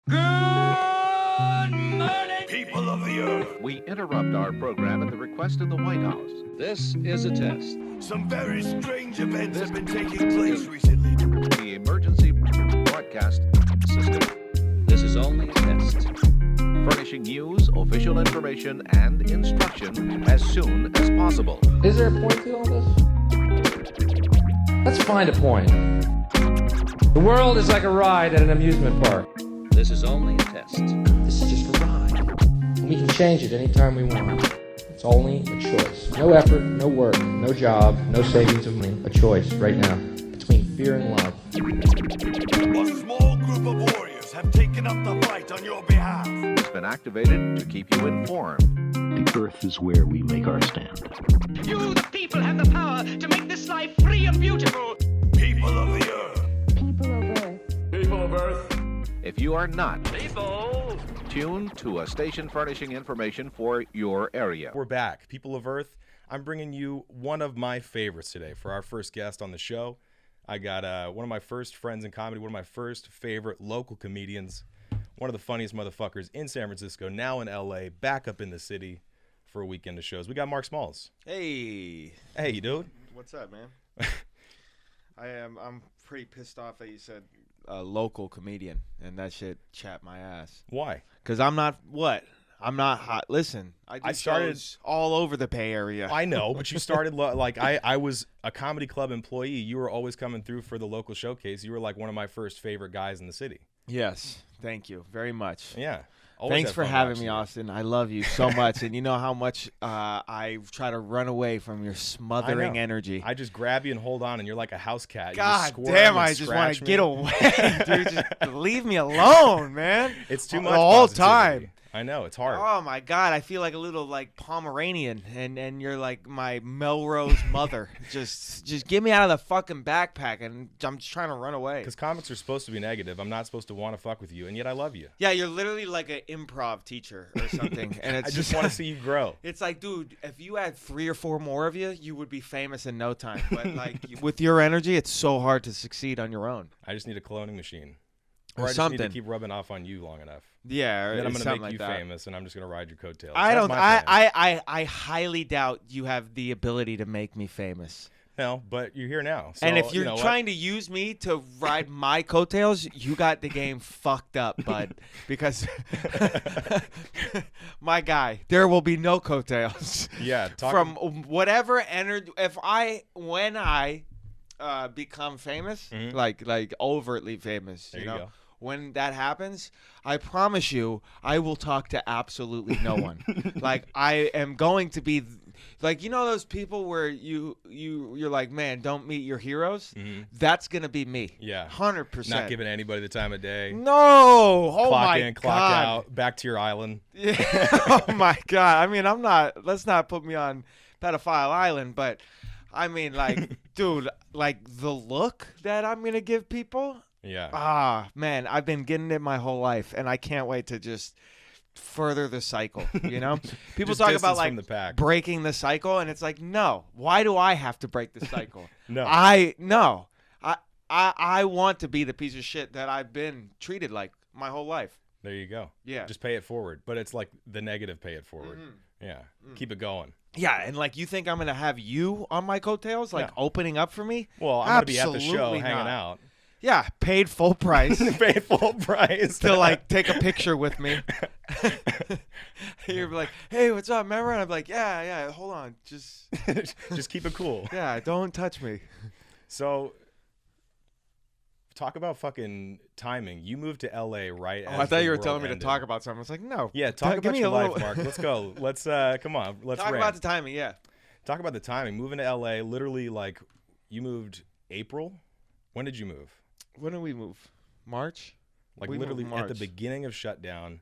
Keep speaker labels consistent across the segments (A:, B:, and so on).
A: Good morning, people of the earth.
B: We interrupt our program at the request of the White House. This is a test.
A: Some very strange events have been taking place recently.
B: The emergency broadcast system. This is only a test. Furnishing news, official information, and instruction as soon as possible.
C: Is there a point to all this? Let's find a point. The world is like a ride at an amusement park.
B: This is only a test.
C: This is just a ride. And we can change it anytime we want. It's only a choice. No effort, no work, no job, no savings of money. A choice right now between fear and love.
A: A small group of warriors have taken up the fight on your behalf.
B: It's been activated to keep you informed.
D: The earth is where we make our stand.
E: You, the people, have the power to make this life free and beautiful.
A: People of the earth.
F: People of Earth.
A: People of earth.
B: If you are not
E: People.
B: tuned to a station furnishing information for your area.
G: We're back. People of Earth, I'm bringing you one of my favorites today for our first guest on the show. I got one of my first friends in comedy, one of my first favorite local comedians, one of the funniest motherfuckers in San Francisco, now in LA, back up in the city for a weekend of shows. We got Mark Smalls.
H: Hey,
G: Hey, dude.
H: what's up, man? I'm pretty pissed off that you said a local comedian, and that shit chapped my ass.
G: Why?
H: Cause I'm not I'm not hot. Listen, I
G: started-
H: shows all over the Bay Area.
G: I know, but you started like I was a comedy club employee. You were always coming through for the local showcase. You were like one of my first favorite guys in the city.
H: Yes, thank you very much.
G: Yeah. Always
H: Thanks
G: had
H: for
G: fun
H: having
G: watching
H: me,
G: you.
H: Austin. I love you so much, and you know how much I try to run away from your smothering
G: know.
H: energy.
G: I just grab you and hold on, and you're like a house cat. You just
H: God
G: squirm
H: damn,
G: and
H: I just want
G: scratch
H: to
G: me.
H: get away, dude. Just leave me alone, man.
G: It's too
H: The
G: much
H: whole
G: positivity.
H: time.
G: I know, it's hard.
H: Oh my God, I feel like a little like Pomeranian, and you're like my Melrose mother. just get me out of the fucking backpack, and I'm just trying to run away.
G: Because comics are supposed to be negative. I'm not supposed to want to fuck with you, and yet I love you.
H: Yeah, you're literally like an improv teacher or something, and it's
G: I just want to see you grow.
H: It's like, dude, if you had 3 or 4 more of you, you would be famous in no time. But like with your energy, it's so hard to succeed on your own.
G: I just need a cloning machine.
H: Or
G: Or I just need to
H: something.
G: keep rubbing off on you long enough.
H: Yeah,
G: And then I'm
H: going
G: going
H: to
G: to make you famous, and I'm just going to ride your coattails.
H: I
G: That's
H: don't.
G: my plan.
H: I highly doubt you have the ability to make me famous.
G: No, but you're here now. So,
H: And if you're
G: you know what?
H: trying to use me to ride my coattails, you got the game fucked up, bud. Because my guy, there will be no coattails.
G: Yeah,
H: From whatever energy. When I become famous, like overtly famous,
G: There
H: you
G: you
H: know.
G: go.
H: When that happens, I promise you, I will talk to absolutely no one. Like I am going to be, like, you know those people where you're like, man, don't meet your heroes. That's gonna be me.
G: Yeah.
H: 100%.
G: Not giving anybody the time of day.
H: No. Oh
G: Clock
H: my
G: in, clock
H: God.
G: out, back to your island.
H: Yeah. Oh my God. I mean, I'm not. Let's not put me on pedophile island, but I mean, like, dude, like the look that I'm gonna give people.
G: Yeah.
H: Ah, man, I've been getting it my whole life, and I can't wait to just further the cycle, you know? People
G: Just
H: talk
G: distance
H: about, like,
G: from the pack.
H: breaking the cycle, and it's like, no. Why do I have to break the cycle?
G: No.
H: I want to be the piece of shit that I've been treated like my whole life.
G: There you go.
H: Yeah.
G: Just pay it forward. But it's like the negative pay it forward. Yeah. Keep it going.
H: Yeah, and, like, you think I'm going to have you on my coattails, like, opening up for me?
G: Well, I'm going to be at the show
H: Absolutely
G: hanging
H: not.
G: out.
H: Yeah, paid full price.
G: Pay full price.
H: to like take a picture with me. You're like, hey, what's up, remember? And I'm like, yeah, hold on. Just
G: Just keep it cool.
H: yeah, don't touch me.
G: So, talk about fucking timing. You moved to LA right
H: Oh,
G: as
H: I thought
G: the
H: you were
G: world
H: telling me to
G: ended.
H: talk about something. I was like, no.
G: Yeah, talk
H: give
G: about
H: me
G: your
H: a
G: life,
H: little-
G: Mark. Let's go. Let's come on. Let's
H: Talk
G: rant.
H: about the timing, yeah.
G: Talk about the timing. Moving to LA, literally, like, you moved April. When did you move?
H: When did we move? March?
G: Like
H: We moved
G: literally at the
H: March.
G: beginning of shutdown,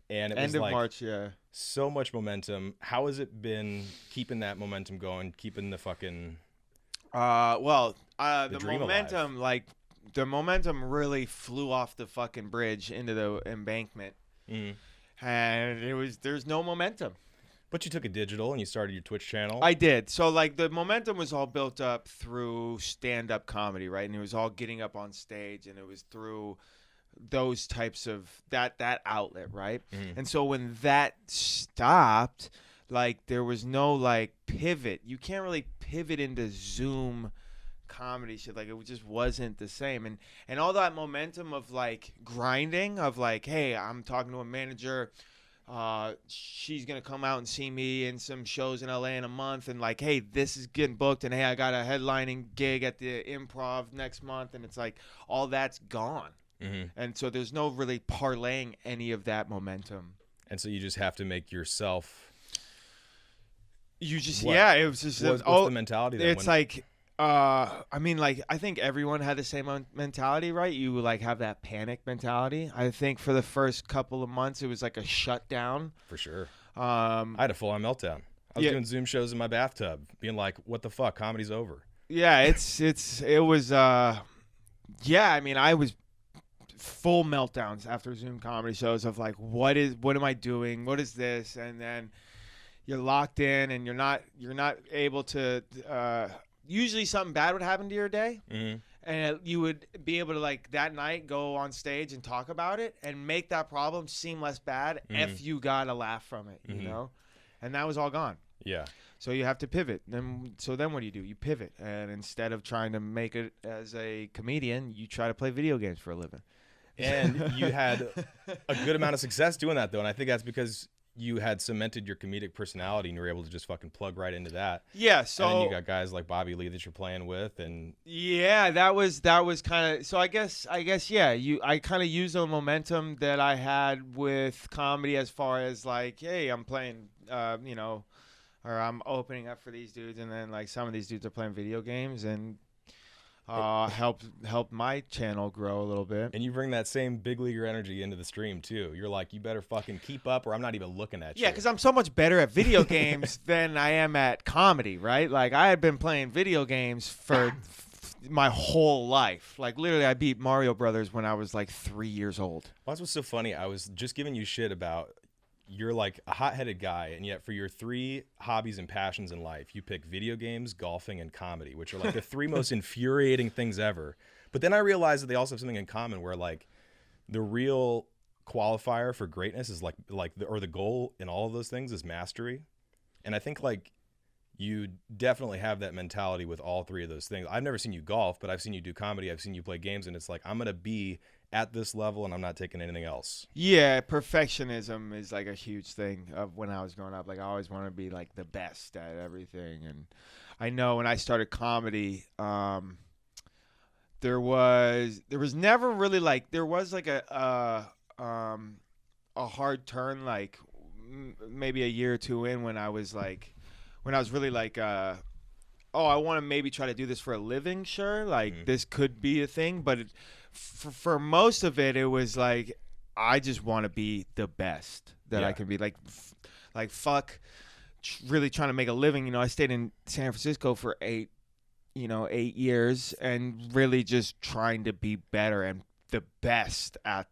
G: and it
H: End
G: was
H: of
G: like
H: March, yeah.
G: so much momentum. How has it been keeping that momentum going? Keeping the fucking
H: The
G: dream
H: momentum, like, the momentum really flew off the fucking bridge into the embankment. And there's no momentum.
G: But you took it digital and you started your Twitch channel.
H: I did. So, like, the momentum was all built up through stand-up comedy, right? And it was all getting up on stage, and it was through those types of that outlet, right?
G: Mhm.
H: And so when that stopped, like there was no like pivot. You can't really pivot into Zoom comedy shit. Like it just wasn't the same. And all that momentum of like grinding of like, hey, I'm talking to a manager. She's gonna come out and see me in some shows in LA in a month, and like, hey, this is getting booked, and hey, I got a headlining gig at the Improv next month, and it's like all that's gone, and so there's no really parlaying any of that momentum.
G: And so you just have to make yourself.
H: You just
G: What?
H: yeah, it was just
G: What's the mentality then?
H: It's like I mean, like I think everyone had the same mentality, right? You like have that panic mentality. I think for the first couple of months, it was like a shutdown.
G: For sure.
H: I
G: I had a full-on meltdown. I was
H: Yeah.
G: doing Zoom shows in my bathtub, being like, "What the fuck? Comedy's over."
H: Yeah, it was yeah, I mean, I was full meltdowns after Zoom comedy shows of like what am I doing? What is this? And then you're locked in and you're not able to usually something bad would happen to your day. And you would be able to like that night go on stage and talk about it and make that problem seem less bad if you got a laugh from it, you know? And that was all gone.
G: Yeah.
H: So you have to pivot. Then what do? You pivot, and instead of trying to make it as a comedian, you try to play video games for a living.
G: And you had a good amount of success doing that, though, and I think that's because you had cemented your comedic personality and you were able to just fucking plug right into that.
H: Yeah.
G: And then
H: So
G: you got guys like Bobby Lee that you're playing with, and
H: yeah, that was kind of. So I guess yeah. I kind of used the momentum that I had with comedy as far as like, hey, I'm playing, you know. Or I'm opening up for these dudes, and then like some of these dudes are playing video games, and help my channel grow a little bit.
G: you bring that same big leaguer energy into the stream too. You're like, you better fucking keep up, or I'm not even looking at you.
H: Yeah, because I'm so much better at video games than I am at comedy, right? Like I had been playing video games for my whole life. Like literally, I beat Mario Brothers when I was like 3 years old.
G: Well, that's what's so funny. I was just giving you shit about you're like a hot-headed guy, and yet for your 3 hobbies and passions in life, you pick video games, golfing, and comedy, which are like the 3 most infuriating things ever. But then I realized that they also have something in common where like the real qualifier for greatness is like the goal in all of those things is mastery. And I think like you definitely have that mentality with all 3 of those things. I've never seen you golf, but I've seen you do comedy. I've seen you play games, and it's like, I'm going to be at this level and I'm not taking anything else.
H: Yeah, perfectionism is like a huge thing of when I was growing up. Like I always want to be like the best at everything. And I know when I started comedy, there was never really like there was like a hard turn like maybe a year or 2 in when I was really like I want to maybe try to do this for a living, sure, like this could be a thing, but for most of it was like I just want to be the best that I can be, like fuck really trying to make a living. You know, I stayed in San Francisco for 8 years and really just trying to be better and the best at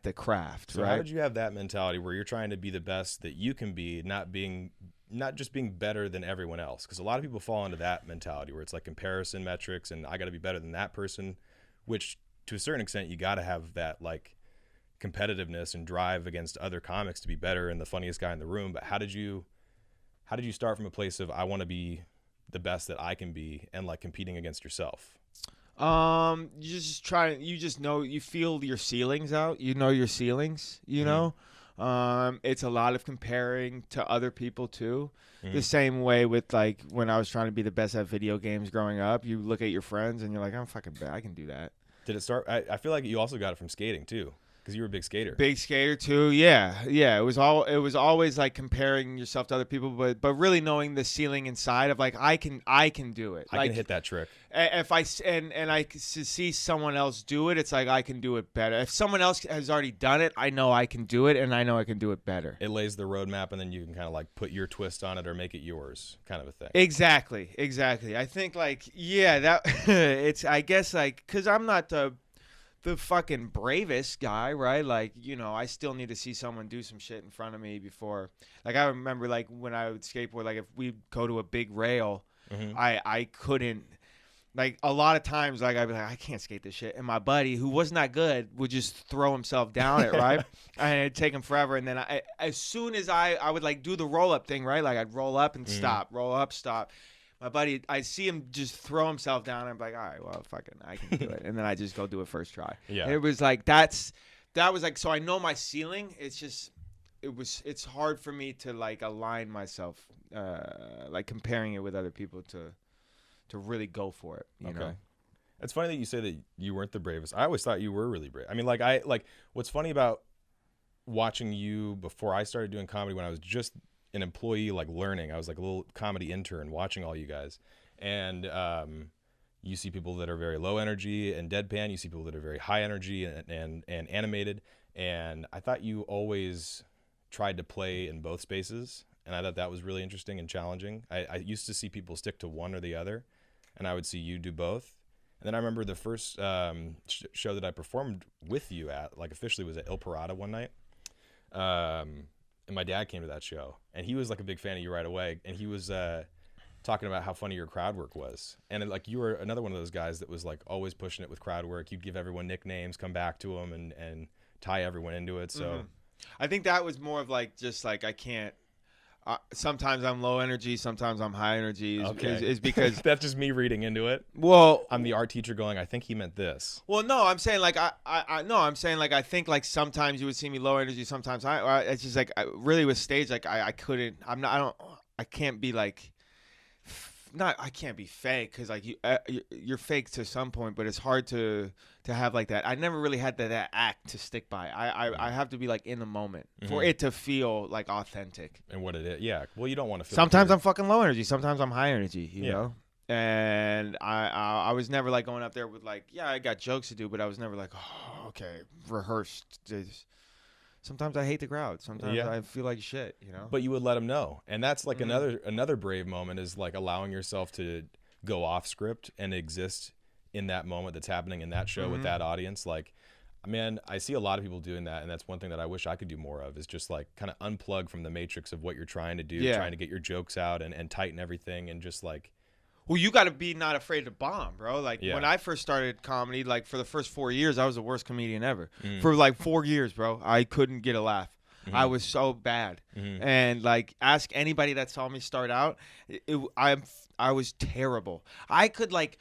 H: the craft.
G: So
H: right?
G: how did you have that mentality where you're trying to be the best that you can be, not just being better than everyone else? Because a lot of people fall into that mentality where it's like comparison metrics and I got to be better than that person, which to a certain extent you got to have that like competitiveness and drive against other comics to be better and the funniest guy in the room. But how did you start from a place of I want to be the best that I can be and like competing against yourself?
H: You just know, you feel your ceilings out. You know your ceilings, you know? It's a lot of comparing to other people too. The same way with like when I was trying to be the best at video games growing up, you look at your friends and you're like, I'm fucking bad. I can do that.
G: Did it start? I feel like you also got it from skating too, because you were a big skater.
H: Big skater too. Yeah. It was always like comparing yourself to other people, but really knowing the ceiling inside of like, I can do it.
G: I can hit that trick.
H: If I see someone else do it, it's like I can do it better. If someone else has already done it, I know I can do it, and I know I can do it better.
G: It lays the roadmap, and then you can kind of like put your twist on it or make it yours, kind of a thing.
H: Exactly. I think like that it's I guess like because I'm not the fucking bravest guy, right? Like, you know, I still need to see someone do some shit in front of me before. Like I remember like when I would skateboard, like if we go to a big rail, I couldn't. like a lot of times, like I'd be like, I can't skate this shit, and my buddy who wasn't that good would just throw himself down it, right? And it'd take him forever, and then as soon as I would like do the roll up thing, right? Like I'd roll up and stop, roll up, stop. My buddy, I see him just throw himself down. And I'm like, all right, well, fucking, I can do it. And then I just go do it first try.
G: Yeah.
H: And it was like that was like, so I know my ceiling. It's hard for me to like align myself, like comparing it with other people to really go for it. You know?
G: It's funny that you say that you weren't the bravest. I always thought you were really brave. I mean, what's funny about watching you before I started doing comedy when I was just an employee, like learning. I was like a little comedy intern watching all you guys. And you see people that are very low energy and deadpan. You see people that are very high energy and animated. And I thought you always tried to play in both spaces. And I thought that was really interesting and challenging. I used to see people stick to one or the other. And I would see you do both. And then I remember the first show that I performed with you at, like officially, was at Il Parada one night. And my dad came to that show, and he was like a big fan of you right away. And he was talking about how funny your crowd work was. And like you were another one of those guys that was like always pushing it with crowd work. You'd give everyone nicknames, come back to them, and tie everyone into it. So
H: I think that was more of like just like I can't. Sometimes I'm low energy, sometimes I'm high energy. Is because
G: that's just me reading into it.
H: Well,
G: I'm the art teacher going, I think he meant this.
H: Well, no, I'm saying like I'm saying like I think like sometimes you would see me low energy, sometimes it's just like really with stage like I couldn't. I can't be like. I can't be fake because like you're fake to some point, but it's hard to have like that. I never really had that act to stick by. I have to be like in the moment for it to feel like authentic.
G: And what it is, yeah. Well, you don't want to feel.
H: Sometimes I'm fucking low energy. Sometimes I'm high energy. You know. And I was never like going up there with like, yeah, I got jokes to do, but I was never like, oh, okay, rehearsed. Sometimes I hate the crowd. Sometimes I feel like shit, you know.
G: But you would let them know, and that's like another brave moment is like allowing yourself to go off script and exist in that moment that's happening in that show with that audience. Like, man, I see a lot of people doing that, and that's one thing that I wish I could do more of. Is just like kind of unplug from the matrix of what you're trying to do, trying to get your jokes out and tighten everything, and just like.
H: Well, you got to be not afraid to bomb, bro. Like when I first started comedy, like for the first 4 years, I was the worst comedian ever. For like 4 years, bro, I couldn't get a laugh. I was so bad. And like ask anybody that saw me start out, I was terrible. I could like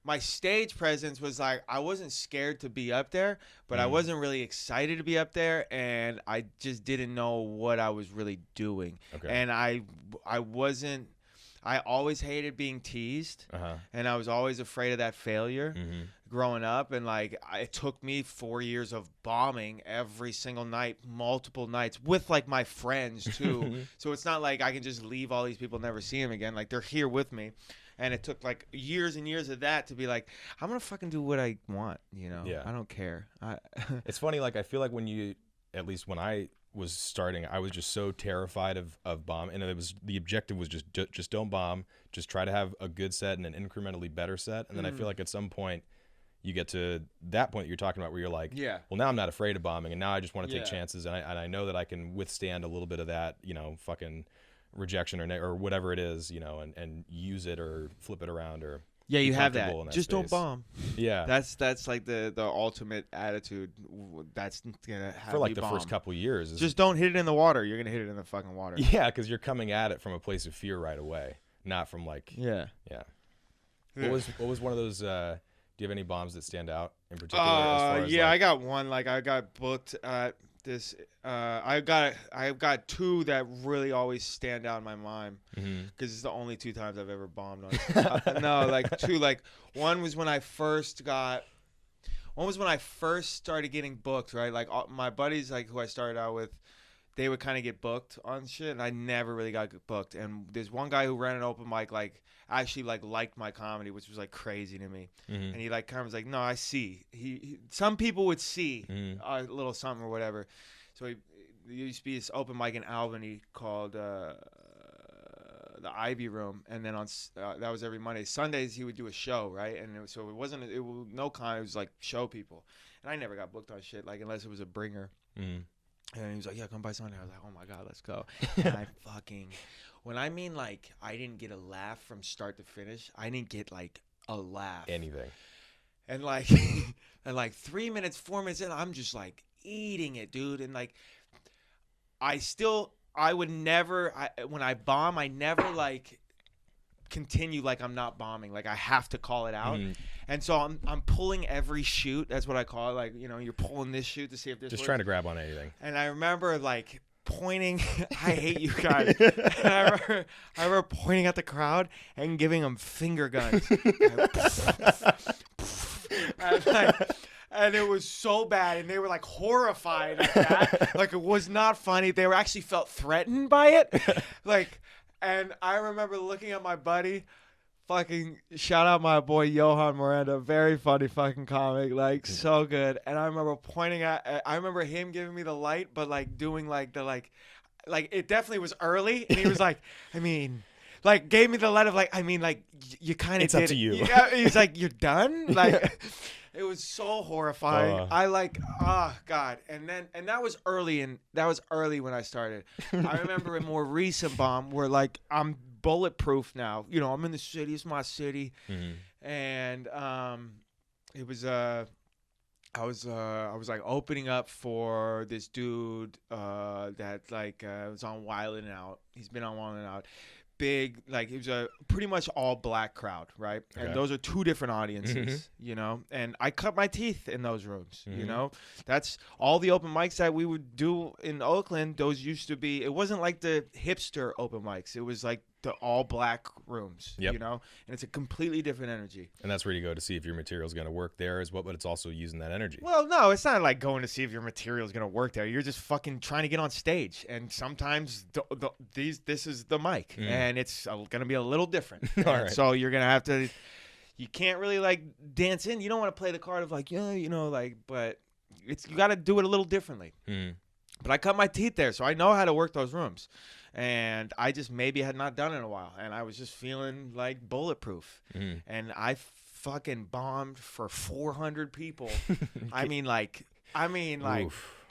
H: my stage presence was like I wasn't scared to be up there, but I wasn't really excited to be up there, and I just didn't know what I was really doing.
G: Okay.
H: And I wasn't. I always hated being teased, and I was always afraid of that failure growing up. And like, it took me 4 years of bombing every single night, multiple nights with like my friends too. So it's not like I can just leave all these people and never see them again. Like they're here with me. And it took like years and years of that to be like, I'm going to fucking do what I want. You know, I don't care.
G: It's funny. Like, I feel like at least when I was starting, I was just so terrified of bomb, and the objective was just don't bomb, just try to have a good set and an incrementally better set. And then I feel like at some point you get to that point that you're talking about where you're like, well, now I'm not afraid of bombing, and now I just want to take chances, and I know that I can withstand a little bit of that, you know, fucking rejection or whatever it is, you know, and use it or flip it around or
H: you have that. Just
G: space.
H: Don't bomb.
G: Yeah,
H: that's like the ultimate attitude. That's gonna have
G: for like
H: you
G: the
H: bomb.
G: first couple years.
H: Just don't hit it in the water. You're gonna hit it in the fucking water.
G: Yeah, because you're coming at it from a place of fear right away, not from like What was one of those? Do you have any bombs that stand out in particular? As far as
H: I got one. Like I got booked at this. I've got two that really always stand out in my mind because it's the only 2 times I've ever bombed on. No, like two. Like one was when I first started getting booked. Right, like my buddies, like who I started out with, they would kind of get booked on shit, and I never really got booked. And there's one guy who ran an open mic, like actually like liked my comedy, which was like crazy to me. And he like kind of was like, no, I see. He some people would see a little something or whatever. So there used to be this open mic in Albany called the Ivy Room, and then on that was every Monday. Sundays he would do a show, right? And it was no con. It was like show people, and I never got booked on shit like unless it was a bringer. And he was like, yeah, come by Sunday. I was like, oh my God, let's go. And I when I mean like I didn't get a laugh from start to finish, I didn't get like a laugh.
G: Anything.
H: And like, and like 3 minutes, 4 minutes in, I'm just like eating it, dude. And like, I would never, when I bomb, I never like continue like I'm not bombing. Like I have to call it out. And so I'm pulling every shoot. That's what I call it. Like, you know, you're pulling this shoot to see if this
G: Just
H: works.
G: trying to grab on anything.
H: And I remember like pointing. I hate you guys. And I remember pointing at the crowd and giving them finger guns. And it was so bad, and they were like horrified at that. Like it was not funny. They were actually felt threatened by it. Like, and I remember looking at my buddy. Fucking shout out my boy Johan Miranda, very funny fucking comic, like so good. And I remember I remember him giving me the light, but like doing like the like it definitely was early, and he was like, I mean, like gave me the light of like, I mean, like you kind of
G: It's
H: did
G: up to you.
H: Yeah, he's like, you're done, like. It was so horrifying. I like, oh God. And that was early, and that was early when I started. I remember a more recent bomb where like I'm bulletproof now. You know, I'm in the city. It's my city. And it was I was like opening up for this dude that like was on Wild 'N Out. He's been on Wild 'N Out. Big, like it was a pretty much all black crowd, right?
G: Okay.
H: And those are two different audiences, you know. And I cut my teeth in those rooms, you know. That's all the open mics that we would do in Oakland. Those used to be. It wasn't like the hipster open mics. It was like the all black rooms, you know. And it's a completely different energy.
G: And that's where you go to see if your material is going to work there as well, but it's also using that energy.
H: Well, no, it's not like going to see if your material is going to work there. You're just fucking trying to get on stage. And sometimes this is the mic. And it's going to be a little different.
G: All right.
H: So you're going to have to, you can't really like dance in. You don't want to play the card of like, yeah, you know, like, but you got to do it a little differently. But I cut my teeth there, so I know how to work those rooms. And I just maybe had not done it in a while. And I was just feeling like bulletproof. And I fucking bombed for 400 people. I mean, like,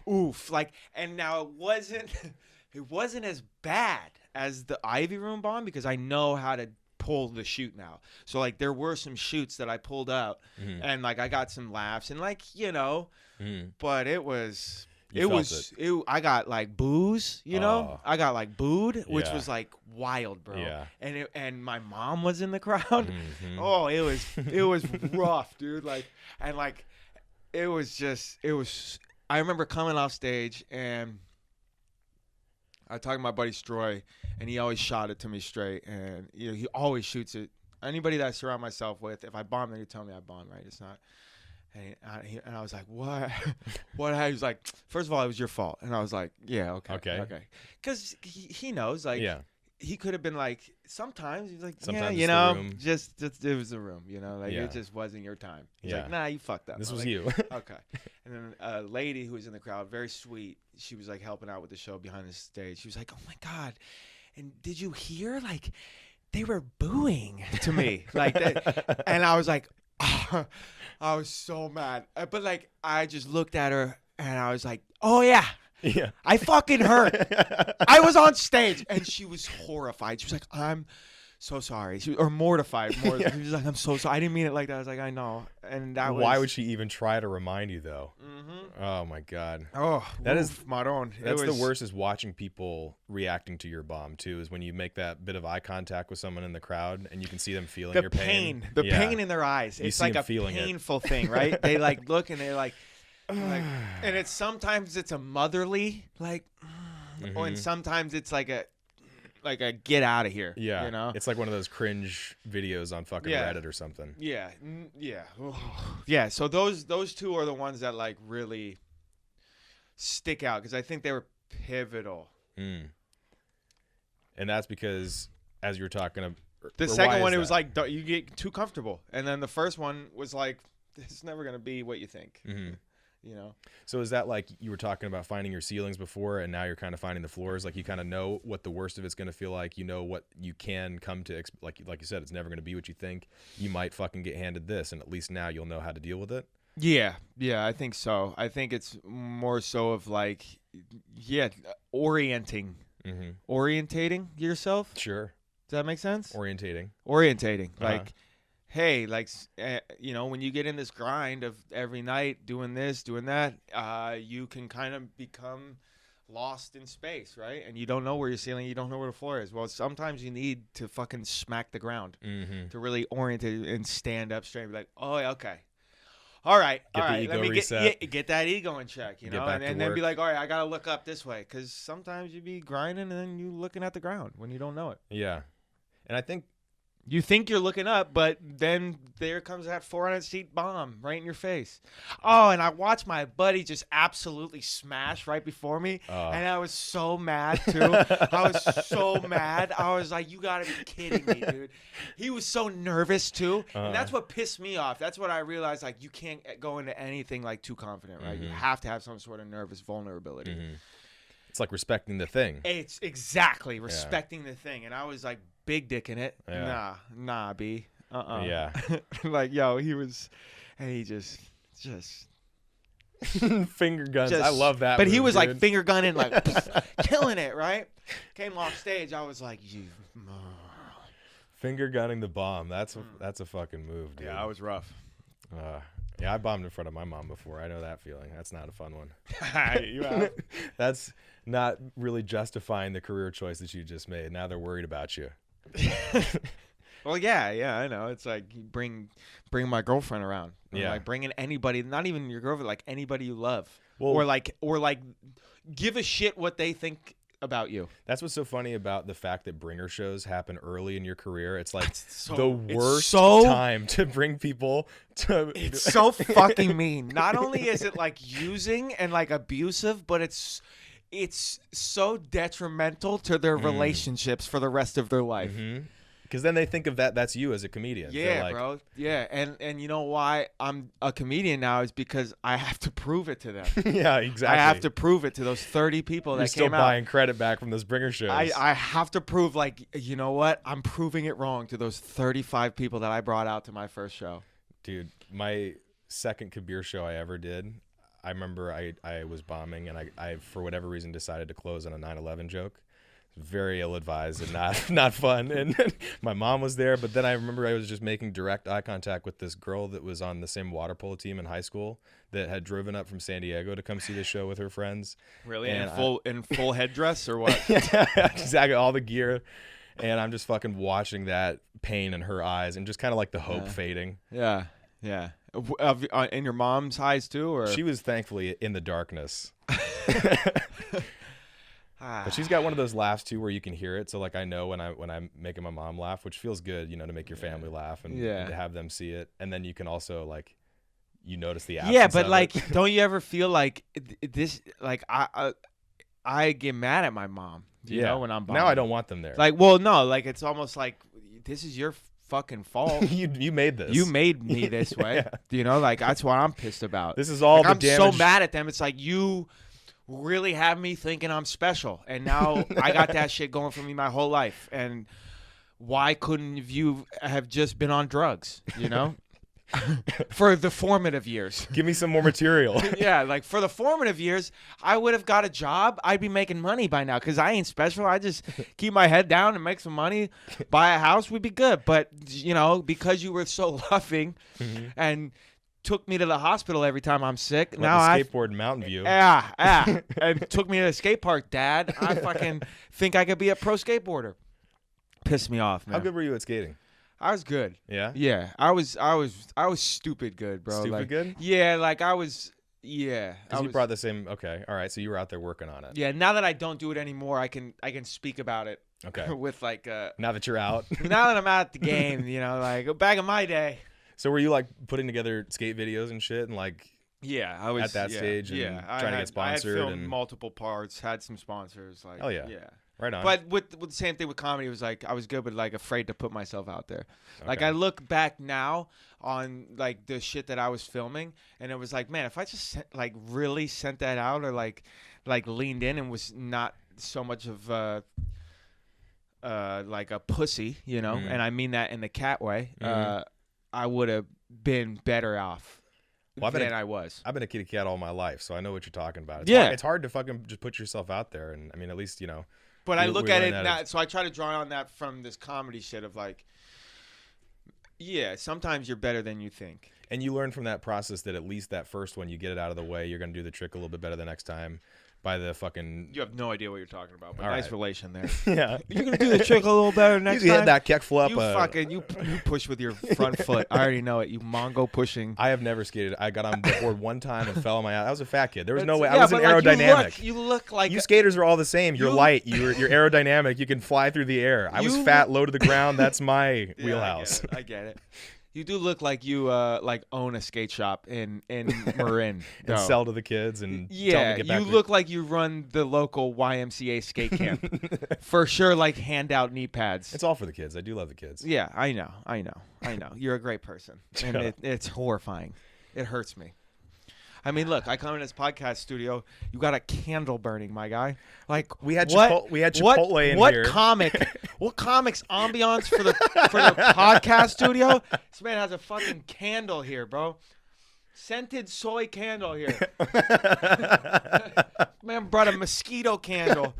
H: oof. Like, and now it wasn't as bad as the Ivy Room bomb because I know how to pull the shoot now. So like there were some shoots that I pulled out and like I got some laughs and like, you know, but it was I got like boos, you know. I got like booed, which was like wild, bro. Yeah. And my mom was in the crowd. Oh, it was rough, dude. Like, and like it was I remember coming off stage and I talked to my buddy Stroy, and he always shot it to me straight, and you know he always shoots it. Anybody that I surround myself with, if I bomb, they tell me I bomb, right? It's not. And I was like, what? What? He was like, first of all, it was your fault. And I was like, yeah, okay. Because he knows, like, he could have been like, sometimes he's like,
G: sometimes
H: yeah, you know,
G: just
H: it was the room, you know, like it just wasn't your time. He's like, nah, you fucked up.
G: This was
H: like,
G: you.
H: Okay. And then a lady who was in the crowd, very sweet, she was like helping out with the show behind the stage. She was like, oh my God. And did you hear? Like, they were booing to me. Like that. And I was like, oh, I was so mad. But like, I just looked at her and I was like, oh yeah.
G: Yeah.
H: I fucking heard. I was on stage and she was horrified. She was like, I'm so sorry. Or mortified. She was like, I'm so sorry. I didn't mean it like that. I was like, I know. And that
G: Why would she even try to remind you though? Oh my God.
H: Oh,
G: that is
H: Maron.
G: That's the worst is watching people reacting to your bomb too, is when you make that bit of eye contact with someone in the crowd and you can see them feeling your pain.
H: The pain in their eyes.
G: You
H: it's
G: see
H: like
G: them
H: a
G: feeling
H: painful thing, right? They like look and they're like and it's sometimes it's a motherly like and sometimes it's like a get out of here.
G: Yeah.
H: You know?
G: It's like one of those cringe videos on fucking Reddit or something.
H: Yeah. Yeah. So those two are the ones that like really stick out because I think they were pivotal.
G: And that's because as you were talking
H: the second one, it was like you get too comfortable. And then the first one was like, it's never going to be what you think. You know.
G: So is that like you were talking about finding your ceilings before, and now you're kind of finding the floors? Like you kind of know what the worst of it's going to feel like. You know what you can come to. Like you said, it's never going to be what you think. You might fucking get handed this, and at least now you'll know how to deal with it.
H: Yeah, I think so. I think it's more so of like Yeah, orientating yourself.
G: Sure.
H: Does that make sense?
G: Orientating.
H: Orientating.
G: Uh-huh.
H: Like, hey, like, when you get in this grind of every night doing this, doing that, you can kind of become lost in space, right? And you don't know where your ceiling, you don't know where the floor is. Well, sometimes you need to fucking smack the ground to really orient it and stand up straight and be like, oh, yeah, okay. All right,
G: Get
H: all
G: the
H: right.
G: ego
H: Let me
G: reset.
H: get that ego in check, you
G: Get
H: know,
G: back to
H: and then be
G: work.
H: like, all right, I gotta look up this way, because sometimes you be grinding and then you looking at the ground when you don't know it.
G: Yeah. And I think
H: You think you're looking up, but then there comes that 400-seat bomb right in your face. Oh, and I watched my buddy just absolutely smash right before me, and I was so mad too. I was so mad. I was like, "You gotta be kidding me, dude!" He was so nervous too, and that's what pissed me off. That's what I realized. Like, you can't go into anything like too confident, right? You have to have some sort of nervous vulnerability.
G: it's like respecting the thing.
H: It's exactly respecting the thing, and I was like big dick in it.
G: Yeah.
H: Nah, B.
G: Yeah.
H: Like, yo, he was, and he just
G: Finger guns. I love that.
H: But he
G: move,
H: was like
G: dude.
H: finger gunning, like killing it, right? Came off stage, I was like, you.
G: Finger gunning the bomb. That's a fucking move, dude.
H: Yeah, I was rough.
G: Yeah, I bombed in front of my mom before. I know that feeling. That's not a fun one.
H: You have.
G: That's not really justifying the career choice that you just made. Now they're worried about you.
H: Well, yeah, I know. It's like you bring my girlfriend around. Or
G: Yeah.
H: like bringing anybody, not even your girlfriend, like anybody you love,
G: Well-
H: or like give a shit what they think about you.
G: That's what's so funny about the fact that bringer shows happen early in your career. It's like
H: so-
G: the
H: it's
G: worst
H: so-
G: time to bring people to.
H: It's so fucking mean. Not only is it like using and like abusive, but it's so detrimental to their relationships for the rest of their life.
G: Because then they think of that's you as a comedian. They're
H: Yeah,
G: like,
H: bro. Yeah, and you know why I'm a comedian now is because I have to prove it to them.
G: Yeah, exactly.
H: I have to prove it to those 30 people
G: You're
H: that
G: still
H: came out.
G: buying credit back from those bringer shows.
H: I have to prove, like, you know what? I'm proving it wrong to those 35 people that I brought out to my first show.
G: Dude, my second Kabir show I ever did, I remember I was bombing and I for whatever reason decided to close on a 9/11 joke. Very ill-advised and not fun. And my mom was there, but then I remember I was just making direct eye contact with this girl that was on the same water polo team in high school that had driven up from San Diego to come see the show with her friends.
H: Really?
G: And
H: In full headdress or what?
G: Yeah, exactly, all the gear. And I'm just fucking watching that pain in her eyes and just kind of like the hope fading.
H: Yeah. In your mom's eyes too, or
G: She was thankfully in the darkness. But she's got one of those laughs too where you can hear it. So like I know when I'm making my mom laugh, which feels good, to make your family laugh and to have them see it. And then you can also like you notice the absence.
H: yeah, but
G: of
H: like,
G: it.
H: don't you ever feel like this? Like I get mad at my mom. You know, when I'm
G: now
H: bombing.
G: I don't want them there.
H: Like, well, no, like it's almost like this is your fucking fault.
G: you made this.
H: You made me this way. Like that's what I'm pissed about.
G: This is all
H: like,
G: the
H: I'm
G: damage.
H: so mad at them. It's like you really have me thinking I'm special, and now I got that shit going for me my whole life. And why couldn't you have just been on drugs? For the formative years.
G: Give me some more material.
H: Yeah, like for the formative years, I would have got a job. I'd be making money by now because I ain't special. I just keep my head down and make some money, buy a house, we'd be good. But, because you were so loving and took me to the hospital every time I'm sick,
G: Like
H: now
G: the
H: I...
G: skateboard in Mountain View.
H: Yeah, and took me to the skate park, Dad. I fucking think I could be a pro skateboarder. Pissed me off, man.
G: How good were you at skating?
H: I was good.
G: Yeah?
H: Yeah, I was stupid good, bro.
G: Stupid
H: like,
G: good?
H: Yeah, like I was. Yeah,
G: Because you brought the same. Okay, all right. So you were out there working on it.
H: Yeah, now that I don't do it anymore, I can speak about it.
G: Okay.
H: With like
G: Now that you're out.
H: now that I'm out the game, like back in my day.
G: So were you like putting together skate videos and shit and like
H: Yeah, I was
G: at that stage and trying to get sponsored
H: I had filmed
G: and
H: multiple parts, had some sponsors. Like,
G: Oh, yeah. right on.
H: But with the same thing with comedy, it was like I was good, but like afraid to put myself out there. Like
G: Okay.
H: I look back now on like the shit that I was filming, and it was like, man, if I just really sent that out or like leaned in and was not so much of like a pussy, and I mean that in the cat way, I would have been better off.
G: Well,
H: than I was.
G: I've been a kitty cat all my life, so I know what you're talking about. It's hard to fucking just put yourself out there, and I mean, at least
H: But I look at it
G: learned
H: now,
G: that
H: so I try to draw on that from this comedy shit of like, yeah, sometimes you're better than you think.
G: And you learn from that process that at least that first one, you get it out of the way. You're gonna do the trick a little bit better the next time. By the fucking.
H: You have no idea what you're talking about, but
G: All
H: nice
G: right.
H: relation there.
G: Yeah.
H: You're gonna do the trick a little better next
G: You
H: time.
G: hit that kick flip.
H: You fucking you push with your front foot. I already know it. You Mongo pushing.
G: I have never skated. I got on the board one time and fell on my ass. I was a fat kid. There was no way.
H: Yeah,
G: I wasn't
H: but, like,
G: aerodynamic.
H: You look like
G: You skaters are all the same. You're
H: You-
G: light. You're aerodynamic. You can fly through the air. I was
H: You-
G: fat, low to the ground. That's my
H: Yeah,
G: wheelhouse.
H: I get it. You do look like you like own a skate shop in Marin.
G: And
H: though.
G: sell to the kids and tell them
H: Yeah,
G: to get back
H: you
G: to-
H: look like you run the local YMCA skate camp. For sure, like hand out knee pads.
G: It's all for the kids. I do love the kids.
H: Yeah, I know. You're a great person, and
G: Shut up.
H: it's horrifying. It hurts me. I mean, look, I come in this podcast studio. You got a candle burning, my guy. Like
G: We had
H: what?
G: Chipotle in
H: what
G: here.
H: What comic's ambiance for the podcast studio? This man has a fucking candle here, bro. Scented soy candle here. Man brought a mosquito candle.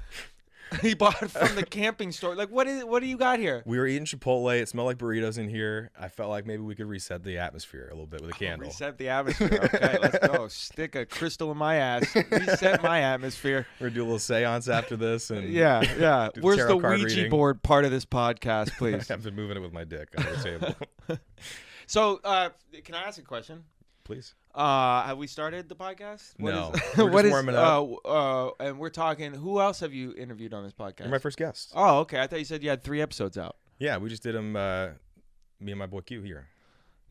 H: He bought it from the camping store. Like, what do you got here?
G: We were eating Chipotle. It smelled like burritos in here. I felt like maybe we could reset the atmosphere a little bit with a candle.
H: Reset the atmosphere. Okay, let's go. Stick a crystal in my ass. Reset my atmosphere.
G: We're gonna do a little seance after this, and
H: Yeah.
G: Do the
H: Where's the
G: tarot card
H: Ouija
G: reading.
H: board part of this podcast, please?
G: I've been moving it with my dick under the table.
H: So, can I ask a question?
G: Please.
H: Have we started the podcast?
G: No. We're just warming up.
H: And we're talking. Who else have you interviewed on this podcast?
G: You're my first guest.
H: Oh, okay. I thought you said you had 3 episodes out.
G: Yeah, we just did them. Me and my boy Q here.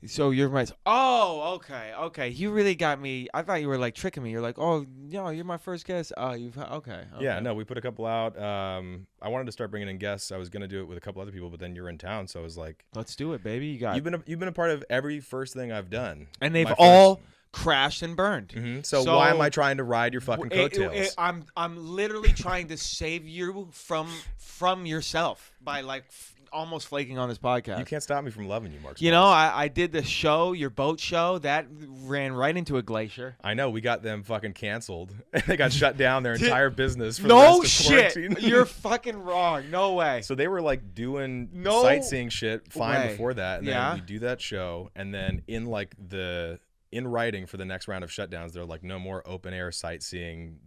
H: So you're my. Oh, okay. You really got me. I thought you were like tricking me. You're like, oh, no, you're my first guest. Oh, you've okay.
G: Yeah, no, we put a couple out. I wanted to start bringing in guests. I was gonna do it with a couple other people, but then you're in town, so I was like,
H: Let's do it, baby. You got.
G: you've been a part of every first thing I've done,
H: And they've
G: My
H: all crashed and burned.
G: first- So why am I trying to ride your fucking coattails?
H: I'm literally trying to save you from yourself by like almost flaking on this podcast.
G: You can't stop me from loving you, Mark.
H: You know,
G: Spence.
H: I did the show, your boat show, that ran right into a glacier.
G: I know we got them fucking canceled. They got shut down their entire business for
H: No
G: the rest of
H: shit.
G: quarantine.
H: You're fucking wrong. No way.
G: So they were like doing
H: No
G: sightseeing shit fine
H: way.
G: before that, and
H: Yeah.
G: then we do that show, and then in writing for the next round of shutdowns, they're like, no more open air sightseeing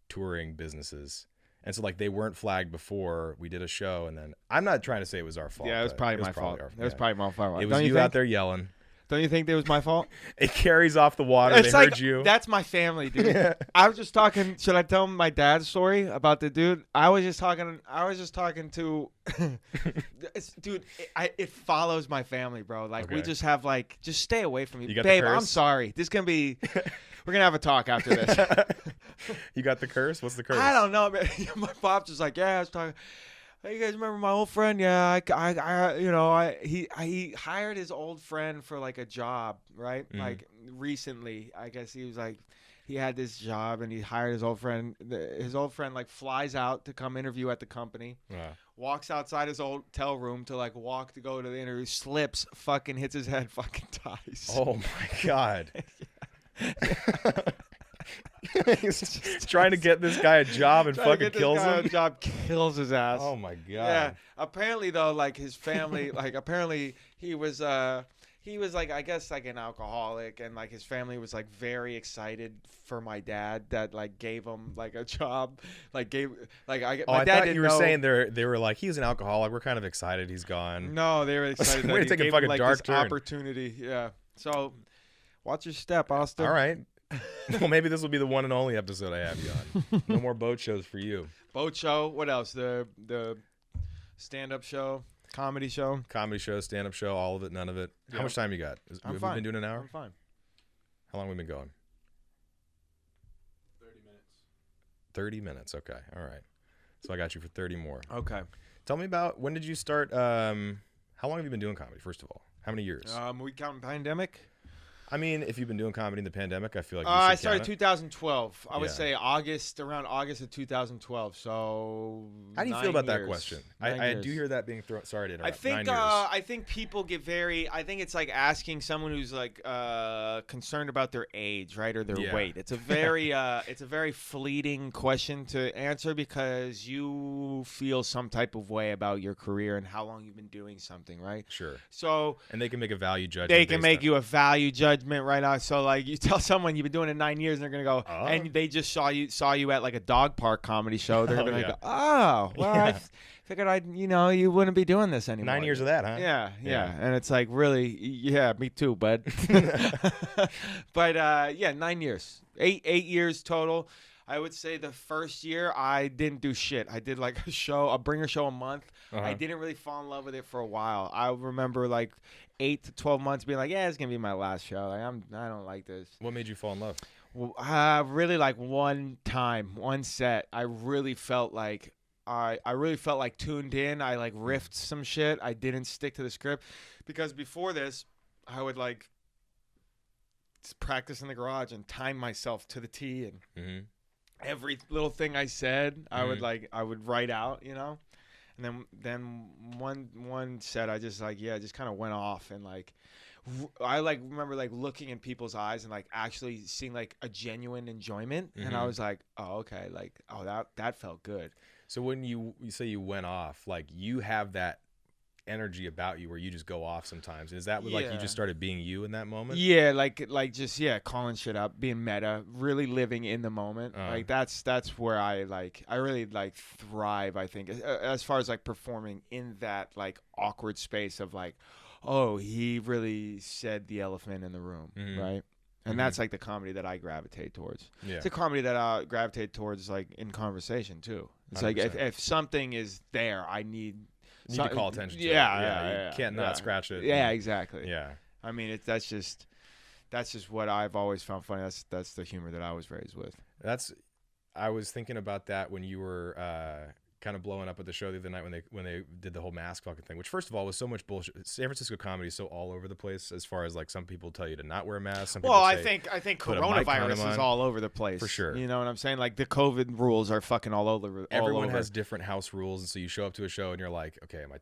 G: touring businesses. And so like they weren't flagged before we did a show, and then I'm not trying to say it was our fault.
H: Yeah, it was
G: but
H: probably my fault. It was probably my fault.
G: It was
H: Don't
G: you
H: think?
G: out there yelling.
H: Don't you think it was my fault?
G: It carries off the water.
H: It's
G: they
H: like
G: heard you.
H: that's my family, dude. I was just talking. Should I tell my dad's story about the dude? I was just talking to, dude. It follows my family, bro. Like we
G: Okay.
H: just have like, just stay away from me,
G: You got the
H: babe. I'm
G: curse?
H: sorry. This gonna be. We're gonna have a talk after this.
G: You got the curse? What's the curse?
H: I don't know, man. My pop's just like, yeah, I was talking. Hey, you guys remember my old friend? Yeah, he hired his old friend for like a job, right?
G: Mhm.
H: Like recently, I guess he was like, he had this job and he hired his old friend. His old friend like flies out to come interview at the company. Walks outside his hotel room to like walk to go to the interview. Slips, fucking hits his head, fucking dies.
G: Oh my god. He's trying to get this guy a job and
H: Trying to
G: fucking
H: get this
G: kills
H: guy
G: him.
H: a job, kills his ass.
G: Oh my god.
H: Yeah. Apparently though, like his family, like apparently he was like, I guess like an alcoholic, and like his family was like very excited for my dad that like gave him like a job, like gave like my
G: I
H: dad
G: thought
H: didn't
G: you were
H: know.
G: saying they were like, he's an alcoholic. We're kind of excited he's gone.
H: No, they were excited
G: Way
H: that
G: to
H: he
G: take a
H: gave
G: fucking
H: him like
G: dark
H: this
G: turn.
H: opportunity. Yeah. So watch your step, Austin.
G: All right. Well, maybe this will be the one and only episode I have you on. No more boat shows for you.
H: Boat show. What else? The stand-up show, comedy show.
G: Comedy show, stand-up show, all of it, none of it.
H: Yeah.
G: How much time you got?
H: I'm
G: Have
H: fine.
G: we been doing an hour?
H: I'm fine.
G: How long have we been going? 30 minutes. Okay. All right. So I got you for 30 more.
H: Okay.
G: Tell me about, when did you start? How long have you been doing comedy, first of all? How many years?
H: We count pandemic.
G: I mean, if you've been doing comedy in the pandemic, I feel like you
H: I
G: should
H: started
G: count it.
H: 2012. I would
G: Yeah.
H: say around August of 2012. So
G: How do you
H: 9
G: feel about that
H: years.
G: question?
H: 9
G: I
H: years.
G: do hear that being thrown. Sorry to
H: I
G: interrupt.
H: think
G: 9 years.
H: I think people get very. I think it's like asking someone who's like concerned about their age, right, or their
G: Yeah.
H: weight. It's a very fleeting question to answer because you feel some type of way about your career and how long you've been doing something, right?
G: Sure.
H: So
G: And they can make a value judgment.
H: they can
G: based
H: make
G: on-
H: you a value judgment right now. So like you tell someone you've been doing it 9 years, and they're gonna go,
G: Oh.
H: and they just saw you at like a dog park comedy show. They're gonna be
G: Oh,
H: like,
G: yeah.
H: oh, well, I
G: Yeah.
H: figured you wouldn't be doing this anymore.
G: 9 years of that, huh?
H: Yeah,
G: Yeah.
H: and it's like really, yeah, me too, bud. But yeah, 9 years, eight years total. I would say the first year I didn't do shit. I did like a bringer show a month. I
G: Uh-huh.
H: didn't really fall in love with it for a while. I remember like 8 to 12 months being like, yeah, it's gonna be my last show. Like I don't like this.
G: What made you fall in love?
H: Well, really like one set, I really felt like I really felt like tuned in. I like riffed some shit. I didn't stick to the script because before this, I would like practice in the garage and time myself to the T, and
G: Mm-hmm.
H: every little thing I said, I would write out, And then one set, I just just kind of went off, and like I like remember like looking in people's eyes and like actually seeing like a genuine enjoyment, and I was like, oh, okay, like, oh, that felt good.
G: So when you say you went off, like you have that energy about you where you just go off sometimes. Is that like you
H: Yeah.
G: just started being you in that moment?
H: Yeah, like just calling shit up, being meta, really living in the moment. Like that's where I really like thrive, I think, as far as like performing in that like awkward space of like, oh, he really said the elephant in the room, right? And that's like the comedy that I gravitate towards.
G: Yeah.
H: It's a comedy that I gravitate towards like in conversation too. It's like
G: 100%.
H: if something is there, I need
G: You need to call attention to it.
H: Yeah,
G: You can't not scratch it.
H: Yeah, exactly.
G: Yeah.
H: I mean, that's just what I've always found funny. That's the humor that I was raised with.
G: I was thinking about that when you were kind of blowing up at the show the other night when they did the whole mask fucking thing, which first of all was so much bullshit. San Francisco comedy is so all over the place as far as like some people tell you to not wear a mask. Some people
H: Well,
G: say,
H: I think
G: put a mic on
H: coronavirus
G: them
H: is
G: on.
H: all over the place.
G: For sure.
H: You know what I'm saying? Like the COVID rules are fucking all over.
G: everyone has different house rules, and so you show up to a show and you're like, okay, am I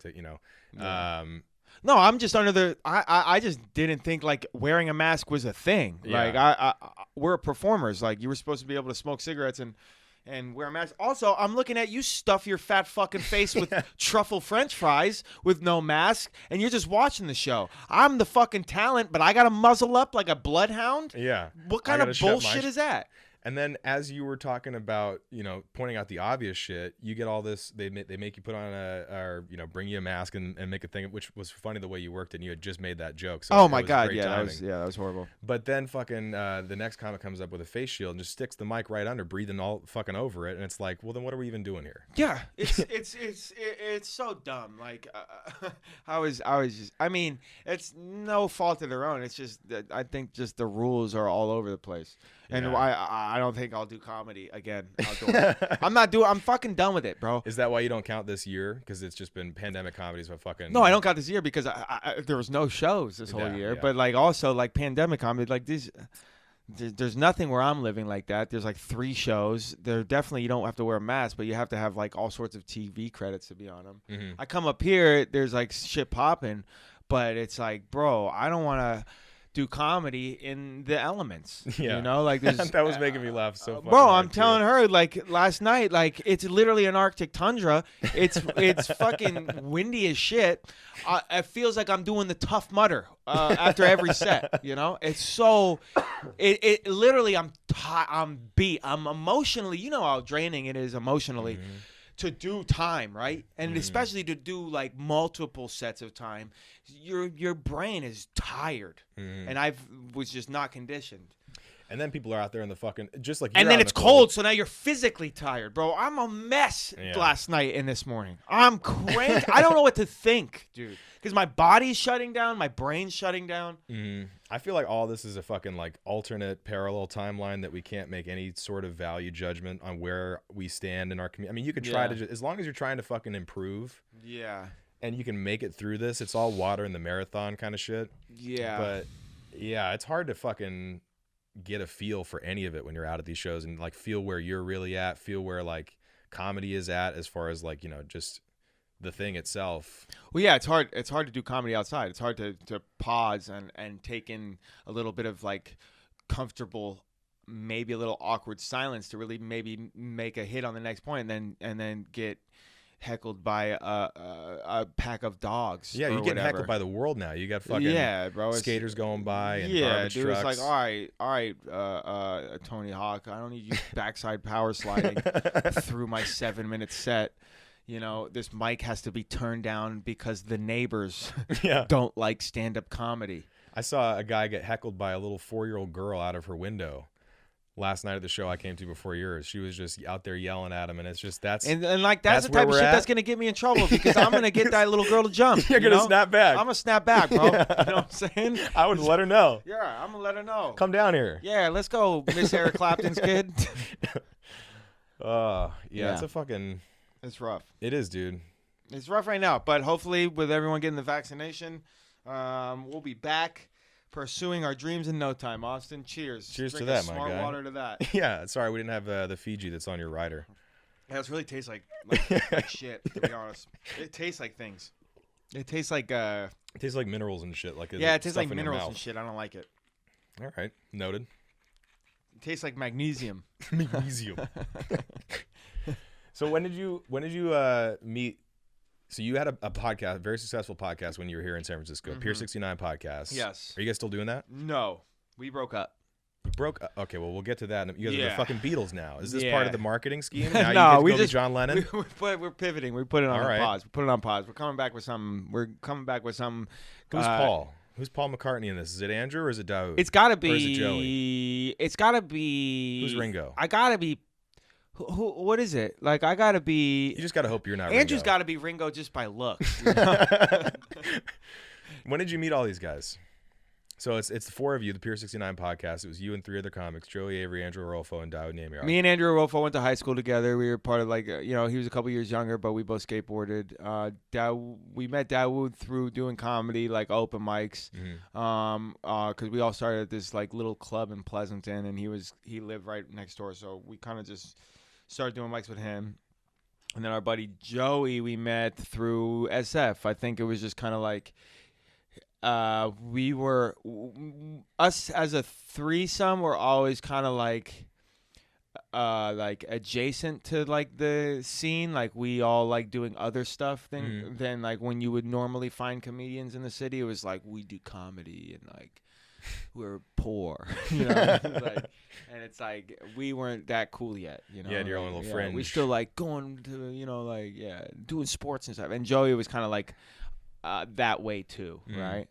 H: No, I'm just under the. I just didn't think like wearing a mask was a thing.
G: Yeah.
H: Like we're performers. Like you were supposed to be able to smoke cigarettes and wear a mask. Also, I'm looking at you stuff your fat fucking face with truffle French fries with no mask, and you're just watching the show. I'm the fucking talent, but I gotta muzzle up like a bloodhound.
G: yeah.
H: What
G: I
H: kind
G: gotta
H: of
G: shut my
H: bullshit is that?
G: And then as you were talking about, pointing out the obvious shit, you get all this. They make you put on bring you a mask and make a thing, which was funny the way you worked it. And you had just made that joke. So
H: Oh
G: it
H: my
G: was
H: god,
G: great
H: yeah,
G: timing.
H: that was horrible.
G: But then fucking the next comic comes up with a face shield and just sticks the mic right under, breathing all fucking over it. And it's like, well, then what are we even doing here?
H: Yeah, it's so dumb. Like I was just. I mean, it's no fault of their own. It's just that I think just the rules are all over the place, and
G: Yeah.
H: I don't think I'll do comedy again. Outdoors. I'm fucking done with it, bro.
G: Is that why you don't count this year? Because it's just been pandemic comedies, but fucking.
H: No, I don't count this year because there was no shows this whole
G: Yeah,
H: year.
G: yeah.
H: But like also like pandemic comedy, like these. There's nothing where I'm living like that. There's like 3 shows. There definitely you don't have to wear a mask, but you have to have like all sorts of TV credits to be on them.
G: Mhm.
H: I come up here, there's like shit popping, but it's like, bro, I don't want to do comedy in the elements.
G: Yeah.
H: Like there's,
G: That was making me laugh so fucking
H: bro,
G: hard,
H: I'm
G: too.
H: telling her like last night, like it's literally an Arctic tundra. It's fucking windy as shit. It feels like I'm doing the Tough Mudder after every set. It's so. It literally I'm beat. I'm emotionally. You know how draining it is emotionally. To do time, right? And especially to do like multiple sets of time, your brain is tired, and I was just not conditioned.
G: And then people are out there in the fucking just like.
H: And
G: you're
H: then
G: out in
H: it's
G: the
H: cold, so now you're physically tired, bro. I'm a mess
G: Yeah.
H: last night and this morning. I'm crazy. I don't know what to think, dude, because my body's shutting down, my brain's shutting down.
G: I feel like all this is a fucking like alternate parallel timeline that we can't make any sort of value judgment on where we stand in our community. I mean, you could try
H: Yeah.
G: to as long as you're trying to fucking improve
H: Yeah.
G: and you can make it through this. It's all water in the marathon kind of shit.
H: Yeah.
G: But Yeah, it's hard to fucking get a feel for any of it when you're out at these shows and like feel where you're really at, feel where like comedy is at as far as like, you know, just the thing itself.
H: Well, yeah, it's hard to do comedy outside. It's hard to pause and take in a little bit of like comfortable, maybe a little awkward silence to really maybe make a hit on the next point, and then get heckled by a pack of dogs.
G: Yeah,
H: or
G: you're getting
H: whatever.
G: heckled by the world now. You got fucking
H: bro, it's-
G: skaters going by and
H: yeah,
G: garbage
H: dude,
G: trucks.
H: it's like, all right, Tony Hawk, I don't need you backside power sliding through my 7-minute set. You know, this mic has to be turned down because the neighbors
G: Yeah.
H: don't like stand-up comedy.
G: I saw a guy get heckled by a little 4-year-old girl out of her window last night at the show I came to before yours. She was just out there yelling at him, and it's just
H: And like that's the
G: where
H: type of
G: we're
H: shit
G: at.
H: that's gonna get me in trouble because I'm gonna get that little girl to jump.
G: You're
H: you
G: gonna
H: know?
G: snap back.
H: I'm gonna snap back, bro. You know what I'm saying?
G: I would let her know.
H: Yeah, I'm gonna let her know.
G: Come down here.
H: Yeah, let's go, Miss Eric Clapton's kid.
G: Yeah,
H: Yeah.
G: it's a fucking.
H: It's rough.
G: It is, dude.
H: It's rough right now, but hopefully with everyone getting the vaccination, we'll be back pursuing our dreams in no time. Austin, cheers.
G: Cheers to
H: Drink
G: that,
H: a
G: my
H: smart
G: guy.
H: water to that.
G: Yeah, sorry we didn't have the Fiji that's on your rider.
H: Yeah, it really tastes like shit, to be honest. It tastes like things. It tastes like
G: It tastes like minerals and shit. Like
H: yeah, it tastes
G: stuff
H: like
G: in your
H: minerals
G: mouth.
H: and shit. I don't like it.
G: All right, noted.
H: It tastes like magnesium.
G: Magnesium. So when did you meet? So you had a podcast, very successful podcast when you were here in San Francisco, Pier 69 podcast.
H: Yes.
G: Are you guys still doing that?
H: No, we broke up.
G: You broke. Okay, well we'll get to that. You guys are
H: Yeah.
G: the fucking Beatles now. Is this
H: Yeah.
G: part of the marketing scheme? Now
H: No,
G: you get
H: we
G: to go
H: just-
G: be John Lennon.
H: We're pivoting. We put it on
G: All right.
H: pause. We put it on pause. We're coming back with something.
G: Who's Paul? Who's Paul McCartney in this? Is it Andrew or is it Daoud?
H: It's got to
G: Or is it
H: be.
G: Joey?
H: It's got to be.
G: Who's Ringo?
H: I got to be. Who? What is it? Like I got to be.
G: You just gotta hope you're not.
H: Andrew's
G: Ringo.
H: got to be Ringo just by looks.
G: When did you meet all these guys? So it's the four of you, the Pier 69 podcast. It was you and three other comics: Joey Avery, Andrew Rolfo, and Daoud Namiar.
H: Me and Andrew Rolfo went to high school together. We were part of he was a couple years younger, but we both skateboarded. We met Daoud through doing comedy, like open mics. Because we all started at this like little club in Pleasanton, and he lived right next door, so we kind of just started doing mics with him. And then our buddy Joey, we met through SF. I think it was just kind of like. We were us as a threesome were always kind of like adjacent to like the scene, like we all like doing other stuff than like when you would normally find comedians in the city. It was like we do comedy and like we're poor, you know. And it's like we weren't that cool yet, you know.
G: You had your own little fringe.
H: We still like going to doing sports and stuff. And Joey was kind of like that way too, right?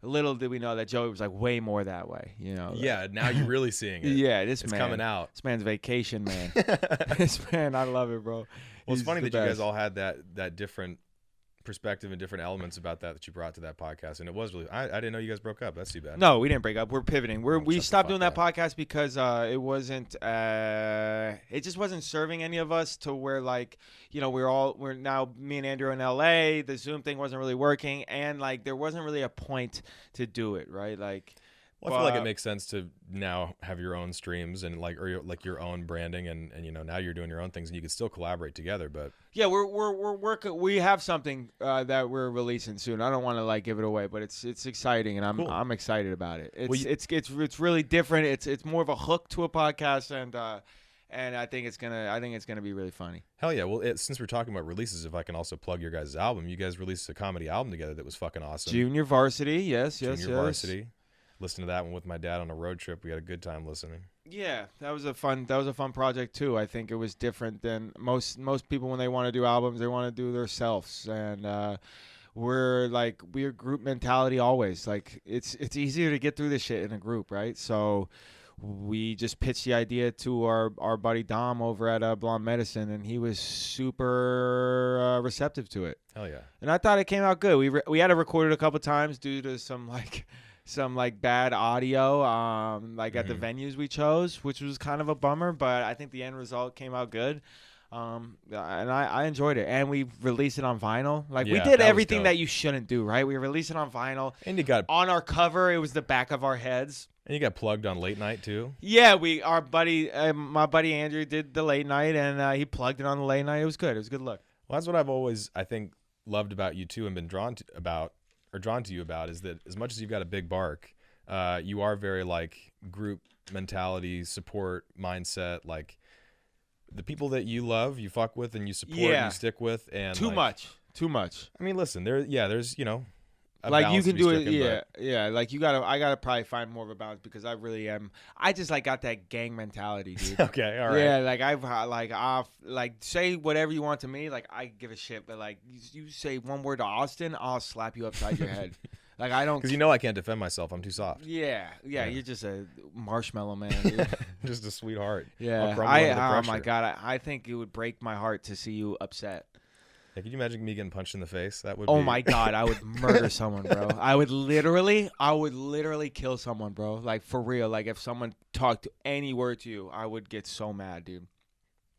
H: Little did we know that Joey was like way more that way, you know.
G: Yeah, now you're really seeing it.
H: Yeah,
G: it's coming out.
H: This man's vacation, man. This man, I love it, bro.
G: Well, it's
H: He's
G: funny
H: the
G: that you guys
H: best.
G: all had that different perspective and different elements about that you brought to that podcast, and it was really. I didn't know you guys broke up. That's too bad.
H: No, we didn't break up. We're pivoting. We
G: shut the
H: stopped
G: fuck
H: doing that
G: up.
H: podcast because it wasn't. It just wasn't serving any of us to where like we're now me and Andrew in LA. The Zoom thing wasn't really working, and like there wasn't really a point to do it, right? Like.
G: Well, I feel like it makes sense to now have your own streams and your own branding, and now you're doing your own things, and you can still collaborate together. But
H: Yeah, we're working. We have something that we're releasing soon. I don't want to like give it away, but it's exciting, and
G: Cool.
H: I'm excited about it. It's
G: Well,
H: it's really different. It's more of a hook to a podcast, and I think it's gonna be really funny.
G: hell yeah! Well, since we're talking about releases, if I can also plug your guys' album, you guys released a comedy album together that was fucking awesome.
H: Junior Varsity, yes.
G: Junior Varsity. Listened to that one with my dad on a road trip. We had a good time listening.
H: Yeah, that was a fun project too. I think it was different than most people when they want to do albums. They want to do themselves, and we're group mentality always. Like it's easier to get through this shit in a group, right? So we just pitched the idea to our buddy Dom over at Blonde Medicine, and he was super receptive to it.
G: Hell yeah!
H: And I thought it came out good. We had to record it a couple times due to some bad audio at the venues we chose, which was kind of a bummer, but I think the end result came out good. And I enjoyed it, and we released it on vinyl. Like we
G: Yeah,
H: did
G: that was
H: everything
G: dope.
H: that you shouldn't do, right? We released it on vinyl.
G: And you got
H: On our cover, it was the back of our heads.
G: plugged on late night too.
H: Yeah, my buddy Andrew did the late night, and he plugged it on the late night. It was good. It was a good look.
G: Well, that's what I've always, I think, loved about you too, and been drawn to you about, is that as much as you've got a big bark, you are very like group mentality, support mindset. Like the people that you love, you fuck with, and you support, and
H: Yeah.
G: you stick with, and
H: Too
G: like,
H: much.
G: I mean, listen, there's a
H: Like you
G: balance to
H: can
G: be
H: do it,
G: stricken,
H: yeah. Like I gotta probably find more of a balance because I really am. I just like got that gang mentality, dude.
G: but- okay, all right.
H: Yeah, like I've say whatever you want to me. Like I give a shit, but like you say one word to Austin, I'll slap you upside your head. Like I don't.
G: Because I can't defend myself. I'm too soft.
H: Yeah, you're just a marshmallow man, dude.
G: Just a sweetheart.
H: Yeah,
G: I'll crumble under the
H: oh my
G: pressure.
H: god, I think it would break my heart to see you upset.
G: Yeah, could you imagine me getting punched in the face? That would.
H: Oh
G: be...
H: my god, I would murder someone, bro. I would literally kill someone, bro. Like for real. Like if someone talked any word to you, I would get so mad, dude.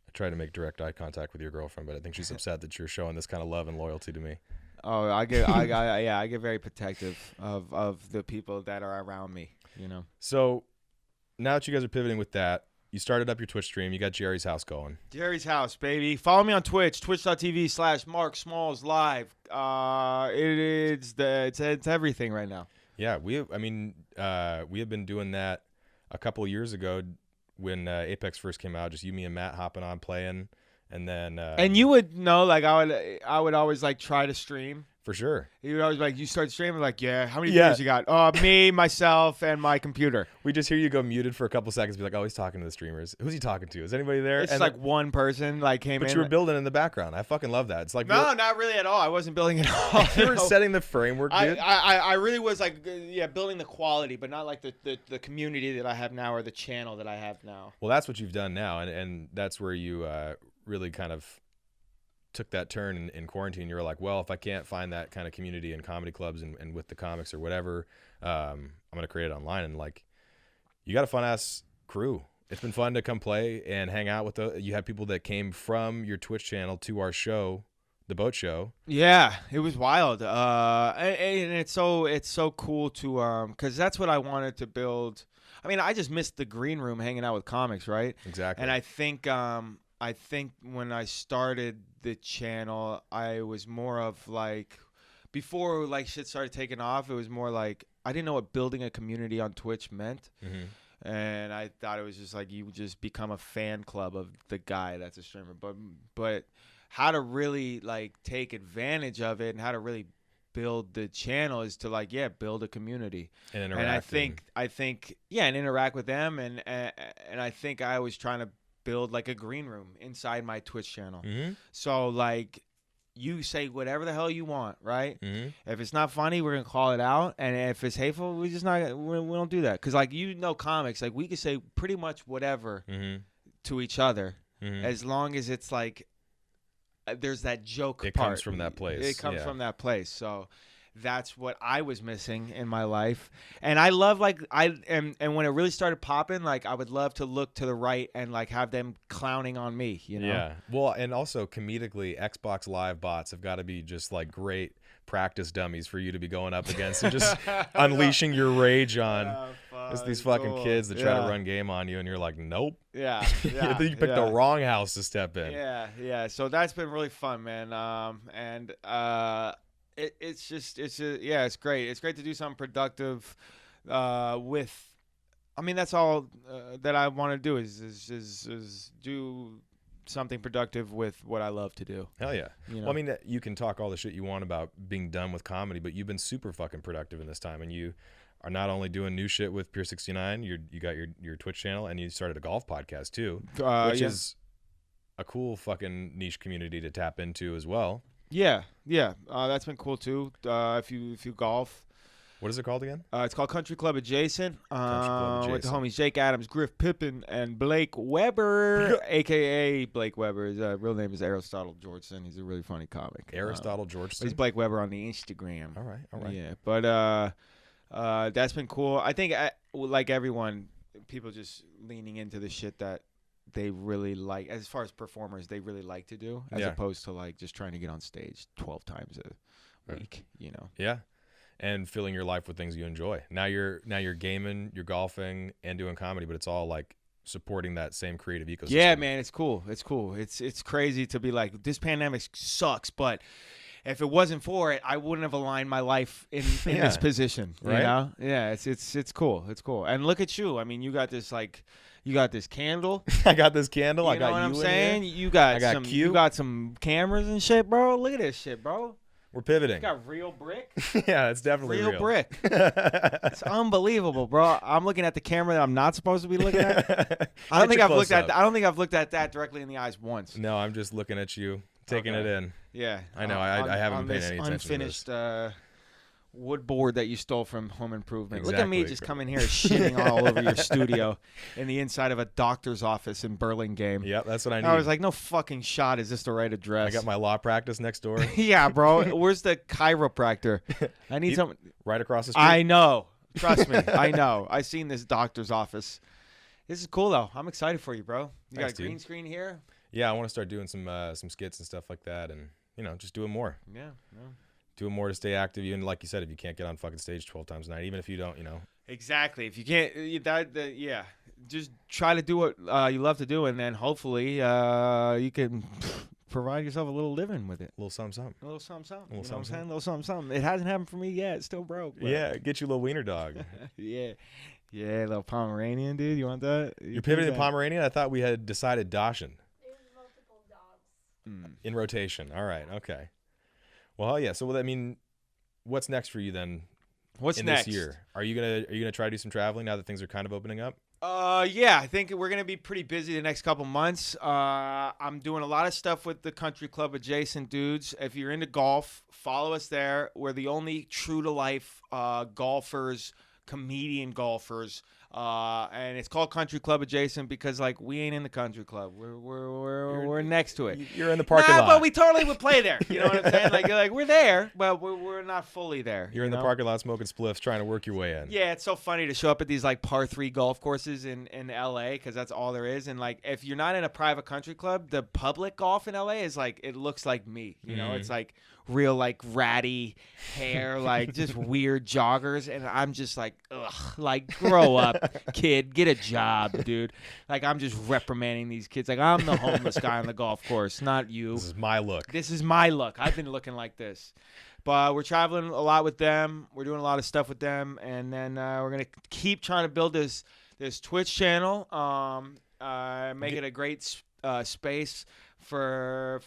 G: I try to make direct eye contact with your girlfriend, but I think she's upset that you're showing this kind of love and loyalty to me.
H: Oh, I get very protective of the people that are around me, you know.
G: So now that you guys are pivoting with that, you started up your Twitch stream. You got Jerry's house going.
H: Jerry's house, baby. Follow me on Twitch, twitch.tv/MarkSmallsLive. It's everything right now.
G: Yeah, we have been doing that a couple of years ago when Apex first came out. Just you, me, and Matt hopping on playing, and then
H: And you would know, like I would always like try to stream.
G: for sure.
H: You would always be like, you start streaming, like, yeah, how many
G: Yeah.
H: viewers you got? Me, myself, and my computer.
G: We just hear you go muted for a couple seconds, be like, "Oh, he's talking to the streamers. Who's he talking to? Is anybody there?"
H: It's
G: And
H: like one person like came
G: but
H: in.
G: you were building in the background. I fucking love that. It's like
H: No, not really at all. I wasn't building it all.
G: you were setting the framework, dude.
H: I really was like, building the quality, but not like the community that I have now or the channel that I have now.
G: Well, that's what you've done now, and that's where you really kind of took that turn in quarantine. You were like, well, if I can't find that kind of community in comedy clubs and with the comics or whatever, I'm gonna create it online. And like, you got a fun ass crew. It's been fun to come play and hang out with you had people that came from your Twitch channel to our show, the boat show.
H: Yeah, it was wild. And it's so cool to because that's what I wanted to build. I mean, I just missed the green room hanging out with comics, right?
G: Exactly.
H: And I think when I started the channel, I was more of like, before like shit started taking off, it was more like I didn't know what building a community on Twitch meant.
G: Mm-hmm.
H: And I thought it was just like you just become a fan club of the guy that's a streamer, but how to really like take advantage of it and how to really build the channel is to like build a community
G: And interact.
H: and I think and interact with them and I think I was trying to build like a green room inside my Twitch channel.
G: Mm-hmm.
H: So like you say whatever the hell you want, right?
G: Mm-hmm.
H: If it's not funny, we're gonna call it out, and if it's hateful, we don't do that. Because like comics, like we can say pretty much whatever
G: Mm-hmm.
H: to each other
G: Mm-hmm.
H: as long as it's like there's that joke
G: It
H: part.
G: comes from that place.
H: It comes
G: Yeah.
H: from that place. So that's what I was missing in my life. And I love like and when it really started popping, like I would love to look to the right and like have them clowning on me, you know?
G: Yeah. Well, and also comedically, Xbox Live bots have got to be just like great practice dummies for you to be going up against and just unleashing your rage on just these fucking kids that try to run game on you, and you're like, nope.
H: Yeah.
G: You picked the wrong house to step in.
H: Yeah. So that's been really fun, man. It's great. It's great to do something productive with. I mean, that's all that I want to do is do something productive with what I love to do.
G: Hell yeah.
H: You know?
G: Well, I mean, you can talk all the shit you want about being done with comedy, but you've been super fucking productive in this time, and you are not only doing new shit with Pier 69, you got your Twitch channel, and you started a golf podcast too, which is a cool fucking niche community to tap into as well.
H: Yeah. That's been cool too. If you golf.
G: What is it called again?
H: It's called Country Club Adjacent.
G: Club
H: With the
G: Adjacent.
H: homies Jake Adams, Griff Pippin, and Blake Weber, a.k.a. Blake Weber. His real name is Aristotle Georgeson. He's a really funny comic.
G: Aristotle
H: But
G: Georgeson.
H: he's Blake Weber on the Instagram.
G: All right.
H: Yeah, but that's been cool. I think, like everyone, people just leaning into the shit that they really like, as far as performers, they really like to do, as
G: Yeah.
H: opposed to like just trying to get on stage 12 times a week, you know.
G: Yeah. And filling your life with things you enjoy. Now you're gaming, you're golfing, and doing comedy, but it's all like supporting that same creative ecosystem.
H: Yeah, man, it's cool. It's cool. It's crazy to be like, this pandemic sucks, but if it wasn't for it, I wouldn't have aligned my life in
G: Yeah.
H: this position. You
G: Right?
H: know? Yeah, it's cool. It's cool. And look at you. I mean, you got this candle.
G: I got this candle.
H: You
G: I got
H: know what
G: you
H: I'm
G: in
H: saying?
G: here.
H: You got
G: I got
H: some
G: Q.
H: you got some cameras and shit, bro. Look at this shit, bro.
G: We're pivoting.
H: You got real brick.
G: Yeah, it's definitely
H: Real brick. It's unbelievable, bro. I'm looking at the camera that I'm not supposed to be looking at. I don't think I've looked at that directly in the eyes once.
G: No, I'm just looking at you, taking
H: Okay.
G: it in.
H: Yeah,
G: I know, I haven't
H: on
G: paid
H: this
G: any attention to this.
H: unfinished wood board that you stole from Home Improvement. Look at me
G: Exactly.
H: just coming here shitting all over your studio in the inside of a doctor's office in Burlingame.
G: Yep, that's what I need.
H: I was like, no fucking shot. Is this the right address?
G: I got my law practice next door,
H: yeah, bro. Where's the chiropractor? I need some.
G: right across the street.
H: I know. Trust me. I know. I seen this doctor's office. This is cool though. I'm excited for you, bro. You
G: Thanks,
H: got a green
G: dude.
H: screen here.
G: Yeah, I want to start doing some skits and stuff like that, and just doing more.
H: Yeah.
G: Doing more to stay active. Even like you said, if you can't get on fucking stage 12 times a night, even if you don't,
H: Exactly. If you can't, yeah, just try to do what you love to do, and then hopefully you can provide yourself a little living with it.
G: a little something, something.
H: A little something, something.
G: Little
H: You know what I'm
G: something,
H: saying? A little something, something. It hasn't happened for me yet. It's still broke. but-
G: Yeah, get you a little wiener dog.
H: yeah, yeah. Little Pomeranian, dude. You want that?
G: You're pivoting to Pomeranian? I thought we had decided Dachshund. In rotation. All right. Okay. Well, yeah. So, what's next for you then?
H: What's
G: in
H: next?
G: this year? Are you gonna try to do some traveling now that things are kind of opening up?
H: Yeah, I think we're gonna be pretty busy the next couple months. I'm doing a lot of stuff with the country club adjacent dudes. If you're into golf, follow us there. We're the only true to life golfers, comedian golfers. And it's called Country Club Adjacent because like we ain't in the country club. We're next to it.
G: You're in the parking lot.
H: But we totally would play there. You know what I'm saying? Like we're there, but we're not fully there.
G: You're in the parking lot smoking spliffs, trying to work your way in.
H: Yeah, it's so funny to show up at these like par 3 golf courses in LA because that's all there is. And like if you're not in a private country club, the public golf in LA is like it looks like me. You know, it's like real like ratty hair, like just weird joggers, and I'm just like, ugh, like grow up, kid, get a job, dude. Like I'm just reprimanding these kids. Like I'm the homeless guy on the golf course, not you.
G: This is my look.
H: This is my look. I've been looking like this. But we're traveling a lot with them. We're doing a lot of stuff with them, and then we're gonna keep trying to build this Twitch channel. Make it a great space for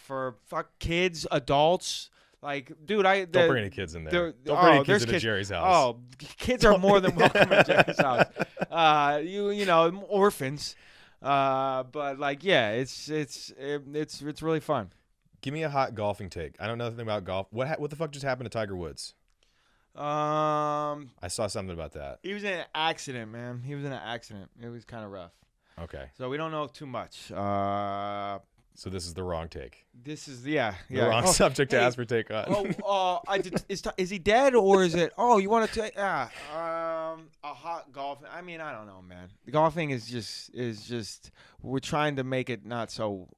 H: kids, adults. Like, dude,
G: Don't bring any kids in there. Don't bring any
H: there's
G: kids into Jerry's house.
H: Oh, kids are more than welcome at Jerry's house. You know, orphans. But like, yeah, it's really fun.
G: Give me a hot golfing take. I don't know anything about golf. What the fuck just happened to Tiger Woods? I saw something about that.
H: He was in an accident, man. He was in an accident. It was kind of rough.
G: Okay.
H: So we don't know too much.
G: So this is the wrong take.
H: This is the
G: wrong subject to
H: hey,
G: ask for take on.
H: Is he dead or is it? Oh, you want to take a hot golf? I mean, I don't know, man. Golfing is just we're trying to make it not so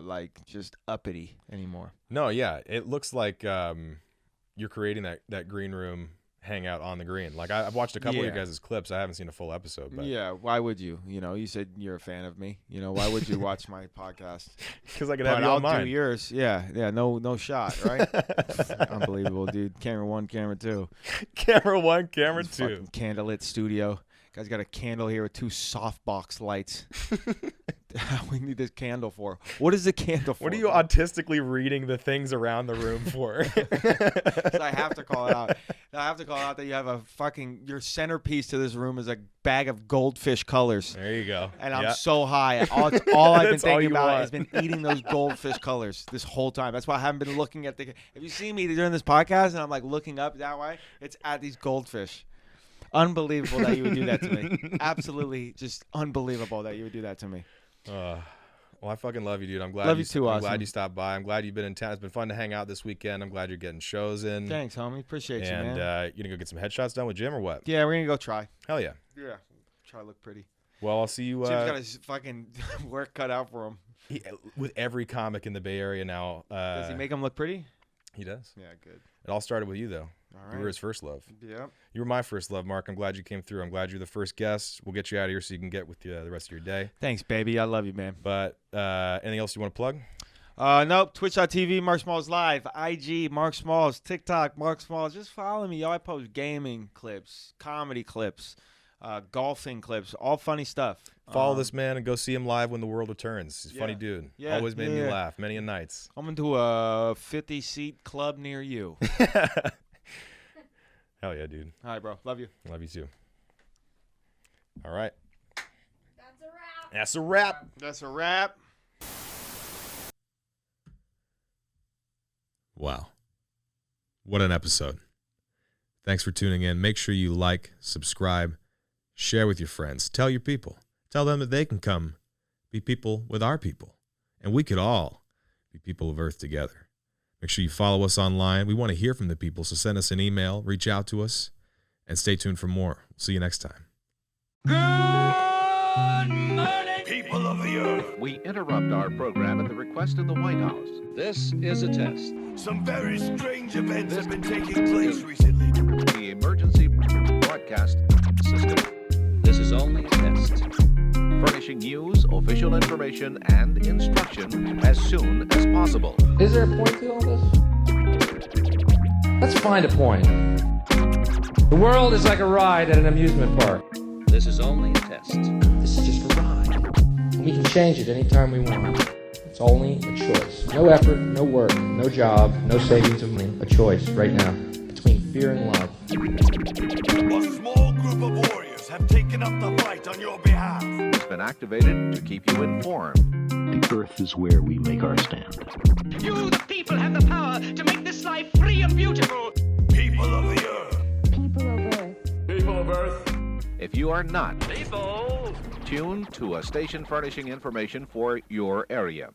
H: like just uppity anymore.
G: No, yeah, it looks like you're creating that green room hangout on the green. Like I've watched a couple of your guys' clips. I haven't seen a full episode, but
H: Yeah, why would you? You know, you said you're a fan of me. You know, why would you watch my podcast?
G: because I could
H: But
G: have you
H: I'll
G: on mine.
H: do yours. Yeah, no shot, right? Unbelievable, dude. Camera 1, camera 2.
G: Camera 1, camera
H: This
G: 2.
H: fucking candlelit studio. Guy's got a candle here with 2 softbox lights. We need this candle for. What is the candle for?
G: What are you autistically reading the things around the room for?
H: So I have to call it out. I have to call out that you have your centerpiece to this room is a bag of goldfish colors.
G: There you go.
H: And I'm
G: Yeah.
H: so high. All I've been
G: That's all
H: thinking
G: you
H: about
G: want.
H: has been eating those goldfish colors this whole time. That's why I haven't been looking at if you see me during this podcast and I'm like looking up that way, it's at these goldfish. Unbelievable that you would do that to me. Absolutely just unbelievable that you would do that to me.
G: Well, I fucking love you, dude. I'm glad
H: Love you too,
G: I'm
H: Austin.
G: glad you stopped by. I'm glad you've been in town. It's been fun to hang out this weekend. I'm glad you're getting shows in.
H: Thanks, homie. Appreciate you,
G: And
H: man.
G: you gonna go get some headshots done with Jim or what?
H: Yeah, we're gonna go try.
G: Hell yeah.
H: Yeah, try to look pretty.
G: Well, I'll see you
H: Jim's got his fucking work cut out for him.
G: with every comic in the Bay Area now.
H: Does he make him look pretty?
G: He does.
H: Yeah, good.
G: It all started with you, though.
H: All
G: You were
H: right.
G: his first love.
H: Yep.
G: You were my first love, Mark. I'm glad you came through. I'm glad you're the first guest. We'll get you out of here so you can get with the rest of your day.
H: Thanks, baby. I love you, man.
G: But anything else you want to plug?
H: Nope. Twitch.tv, Mark Smalls Live. IG, Mark Smalls. TikTok, Mark Smalls. Just follow me, y'all. I post gaming clips, comedy clips, golfing clips, all funny stuff.
G: Follow this man and go see him live when the world returns. He's a funny dude.
H: Yeah,
G: Always made me
H: yeah.
G: laugh many a nights.
H: I'm going to a 50-seat club near you.
G: Hell yeah, dude.
H: All right, bro. Love you.
G: Love you too. All right.
F: That's a wrap.
G: That's a wrap.
H: That's a wrap.
G: Wow. What an episode. Thanks for tuning in. Make sure you like, subscribe, share with your friends. Tell your people. Tell them that they can come be people with our people. And we could all be people of Earth together. Make sure you follow us online. We want to hear from the people, so send us an email, reach out to us, and stay tuned for more. We'll see you next time.
E: Good morning.
A: People of the Earth,
B: We interrupt our program at the request of the White House. This is a test.
A: some very strange events have been taking place recently.
B: The emergency broadcast system. This is only a test. Furnishing news, official information, and instruction as soon as possible.
C: Is there a point to all this? Let's find a point. The world is like a ride at an amusement park.
B: This is only a test.
C: This is just a ride. And we can change it anytime we want. It's only a choice. No effort, no work, no job, no savings of money. A choice right now between fear and love.
A: A small group of warriors have taken up the fight on your behalf.
B: It's been activated to keep you informed.
D: The Earth is where we make our stand.
E: You, the people, have the power to make this life free and beautiful.
A: People of the Earth.
F: People of Earth.
A: People of Earth.
B: If you are not,
E: People.
B: tune to a station furnishing information for your area.